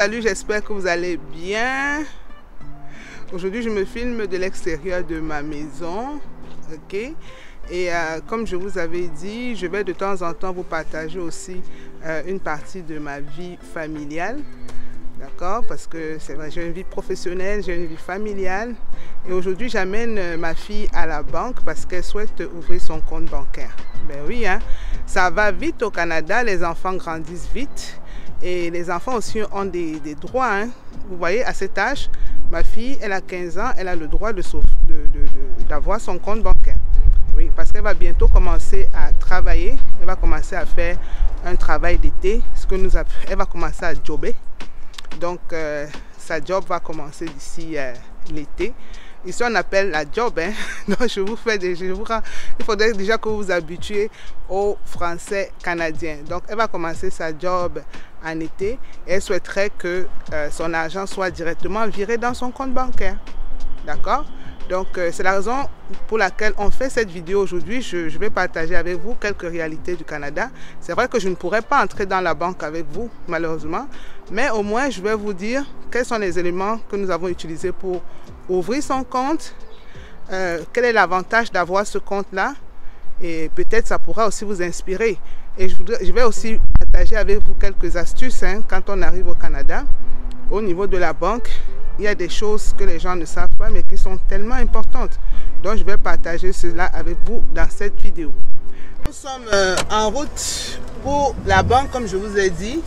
Salut, j'espère que vous allez bien. Aujourd'hui, je me filme de l'extérieur de ma maison. Ok. Et comme je vous avais dit, je vais de temps en temps vous partager aussi une partie de ma vie familiale. D'accord? Parce que c'est vrai, j'ai une vie professionnelle, j'ai une vie familiale. Et aujourd'hui, j'amène ma fille à la banque parce qu'elle souhaite ouvrir son compte bancaire. Ben oui, hein, ça va vite au Canada, les enfants grandissent vite. Et les enfants aussi ont des droits. Hein. Vous voyez, à cet âge, ma fille, elle a 15 ans, elle a le droit d'avoir son compte bancaire. Oui, parce qu'elle va bientôt commencer à travailler. Elle va commencer à faire un travail d'été. Elle va commencer à jobber. Donc, sa job va commencer d'ici l'été. Ici, on appelle la job. Hein. Donc, il faudrait déjà que vous vous habituez au français canadien. Donc, elle va commencer sa job en été. Et elle souhaiterait que son argent soit directement viré dans son compte bancaire. D'accord? Donc, c'est la raison pour laquelle on fait cette vidéo aujourd'hui. Je vais partager avec vous quelques réalités du Canada. C'est vrai que je ne pourrai pas entrer dans la banque avec vous, malheureusement. Mais au moins, je vais vous dire quels sont les éléments que nous avons utilisés pour ouvrir son compte. Quel est l'avantage d'avoir ce compte-là? Et peut-être ça pourra aussi vous inspirer. Et je vais aussi partager avec vous quelques astuces hein, quand on arrive au Canada. Au niveau de la banque, il y a des choses que les gens ne savent pas, mais qui sont tellement importantes. Donc, je vais partager cela avec vous dans cette vidéo. Nous sommes en route pour la banque, comme je vous ai dit.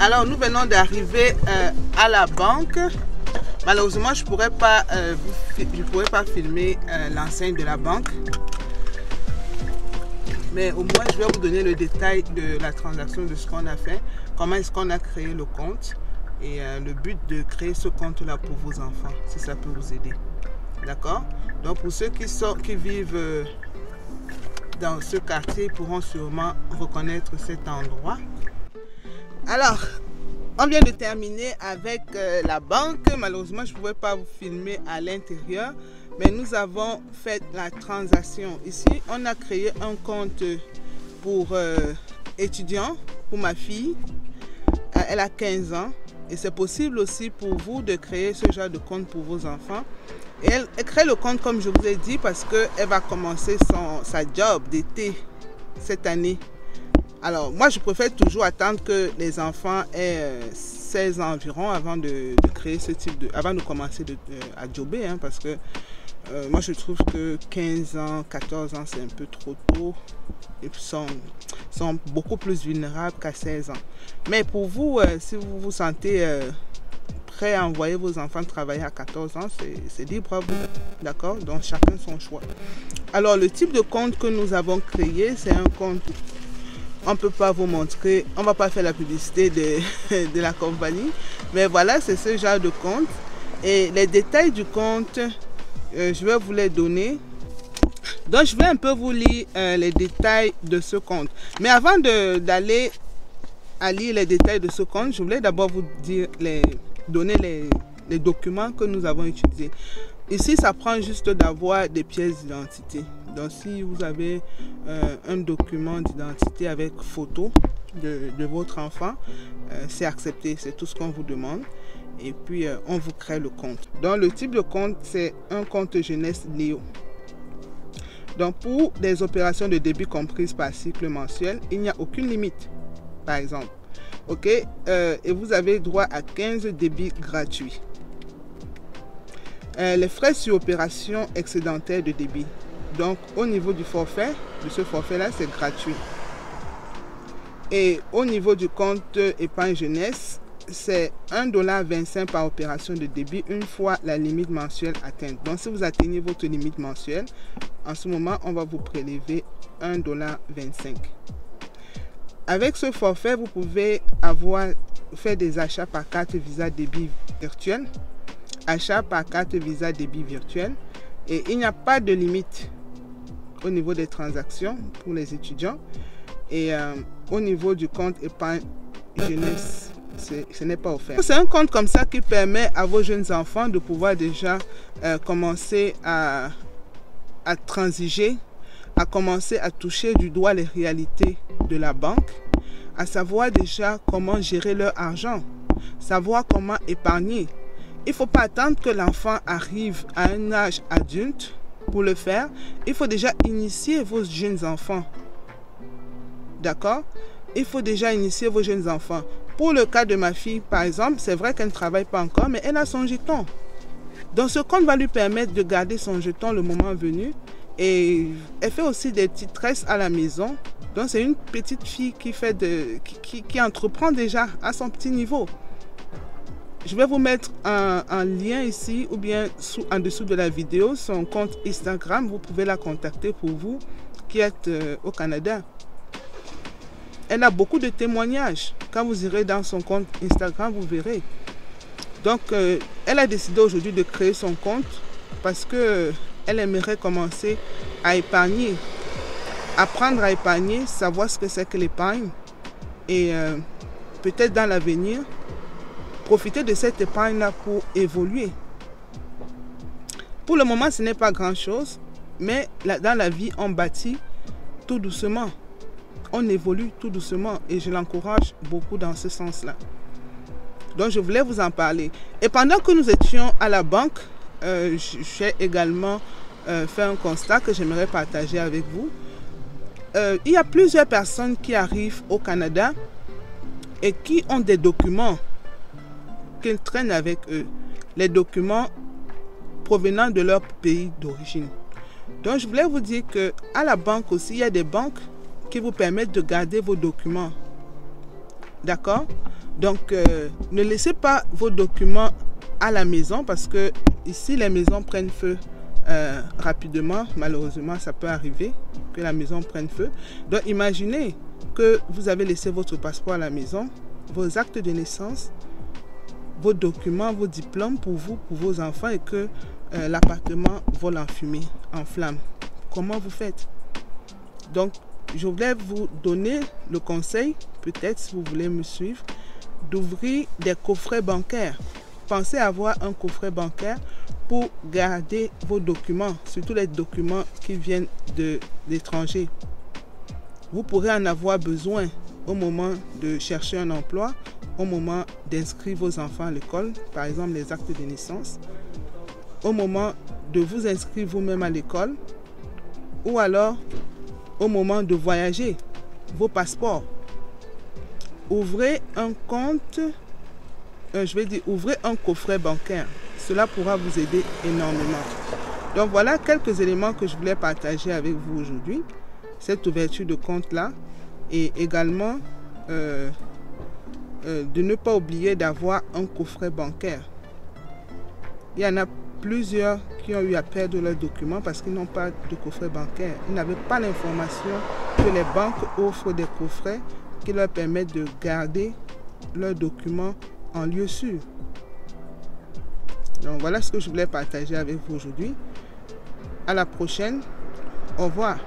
Alors, nous venons d'arriver à la banque. Malheureusement, je ne pourrais pas filmer l'enseigne de la banque. Mais au moins, je vais vous donner le détail de la transaction, de ce qu'on a fait. Comment est-ce qu'on a créé le compte. Et le but de créer ce compte-là pour vos enfants, si ça peut vous aider. D'accord? Donc, pour ceux qui vivent dans ce quartier, ils pourront sûrement reconnaître cet endroit. Alors, on vient de terminer avec la banque. Malheureusement, je ne pouvais pas vous filmer à l'intérieur. Mais nous avons fait la transaction. Ici, on a créé un compte pour étudiants, pour ma fille. Elle a 15 ans. Et c'est possible aussi pour vous de créer ce genre de compte pour vos enfants. Et elle crée le compte, comme je vous ai dit, parce qu'elle va commencer sa job d'été cette année. Alors, moi, je préfère toujours attendre que les enfants aient 16 ans environ avant de créer ce type avant de commencer à jobber, hein, parce que moi, je trouve que 15 ans, 14 ans, c'est un peu trop tôt. Ils sont beaucoup plus vulnérables qu'à 16 ans. Mais pour vous, si vous vous sentez prêt à envoyer vos enfants travailler à 14 ans, c'est libre à vous. D'accord? Donc, chacun son choix. Alors, le type de compte que nous avons créé, c'est un compte... On ne peut pas vous montrer, on ne va pas faire la publicité de la compagnie. Mais voilà, c'est ce genre de compte. Et les détails du compte, je vais vous les donner. Donc, je vais un peu vous lire les détails de ce compte. Mais avant d'aller à lire les détails de ce compte, je voulais d'abord vous donner les documents que nous avons utilisés. Ici, ça prend juste d'avoir des pièces d'identité. Donc, si vous avez un document d'identité avec photo de votre enfant, c'est accepté. C'est tout ce qu'on vous demande. Et puis, on vous crée le compte. Donc, le type de compte, c'est un compte jeunesse Léo. Donc, pour des opérations de débit comprises par cycle mensuel, il n'y a aucune limite, par exemple. OK? Et vous avez droit à 15 débits gratuits. Les frais sur opération excédentaire de débit, Donc au niveau du forfait, de ce forfait-là, c'est gratuit. Et au niveau du compte épargne jeunesse, c'est 1,25 $ par opération de débit une fois la limite mensuelle atteinte. Donc si vous atteignez votre limite mensuelle, en ce moment, on va vous prélever 1,25 $. Avec ce forfait, vous pouvez faire des achats par carte Visa débit virtuel, achats par carte Visa débit virtuel, et il n'y a pas de limite au niveau des transactions pour les étudiants. Et au niveau du compte épargne jeunesse, ce n'est pas offert. C'est un compte comme ça qui permet à vos jeunes enfants de pouvoir déjà commencer à transiger, à commencer à toucher du doigt les réalités de la banque, à savoir déjà comment gérer leur argent, savoir comment épargner. Il ne faut pas attendre que l'enfant arrive à un âge adulte pour le faire. Il faut déjà initier vos jeunes enfants. D'accord? Il faut déjà initier vos jeunes enfants. Pour le cas de ma fille, par exemple, c'est vrai qu'elle ne travaille pas encore, mais elle a son jeton. Donc ce compte va lui permettre de garder son jeton le moment venu. Et elle fait aussi des petites tresses à la maison. Donc c'est une petite fille qui entreprend déjà à son petit niveau. Je vais vous mettre un lien ici ou bien en dessous de la vidéo, son compte Instagram. Vous pouvez la contacter pour vous qui êtes au Canada. Elle a beaucoup de témoignages. Quand vous irez dans son compte Instagram, vous verrez. Donc, elle a décidé aujourd'hui de créer son compte parce qu'elle aimerait commencer à épargner, apprendre à épargner, savoir ce que c'est que l'épargne et peut-être dans l'avenir, profiter de cette épargne-là pour évoluer. Pour le moment, ce n'est pas grand-chose, mais dans la vie, on bâtit tout doucement. On évolue tout doucement et je l'encourage beaucoup dans ce sens-là. Donc, je voulais vous en parler. Et pendant que nous étions à la banque, j'ai également fait un constat que j'aimerais partager avec vous. Il y a plusieurs personnes qui arrivent au Canada et qui ont des documents qu'ils traînent avec eux. Les documents provenant de leur pays d'origine. Donc, je voulais vous dire qu'à la banque aussi, il y a des banques qui vous permettent de garder vos documents. D'accord? Donc, ne laissez pas vos documents à la maison parce que ici, les maisons prennent feu rapidement. Malheureusement, ça peut arriver que la maison prenne feu. Donc, imaginez que vous avez laissé votre passeport à la maison, vos actes de naissance, vos documents, vos diplômes pour vous, pour vos enfants et que l'appartement vole en fumée, en flammes. Comment vous faites? Donc, je voulais vous donner le conseil, peut-être si vous voulez me suivre, d'ouvrir des coffrets bancaires. Pensez à avoir un coffret bancaire pour garder vos documents, surtout les documents qui viennent de l'étranger. Vous pourrez en avoir besoin au moment de chercher un emploi, au moment d'inscrire vos enfants à l'école, par exemple les actes de naissance, au moment de vous inscrire vous-même à l'école, ou alors au moment de voyager, vos passeports. Ouvrez un compte, ouvrez un coffret bancaire. Cela pourra vous aider énormément. Donc voilà quelques éléments que je voulais partager avec vous aujourd'hui. Cette ouverture de compte-là. Et également, de ne pas oublier d'avoir un coffret bancaire. Il y en a plusieurs qui ont eu à perdre leurs documents parce qu'ils n'ont pas de coffret bancaire. Ils n'avaient pas l'information que les banques offrent des coffrets qui leur permettent de garder leurs documents en lieu sûr. Donc voilà ce que je voulais partager avec vous aujourd'hui. À la prochaine. Au revoir.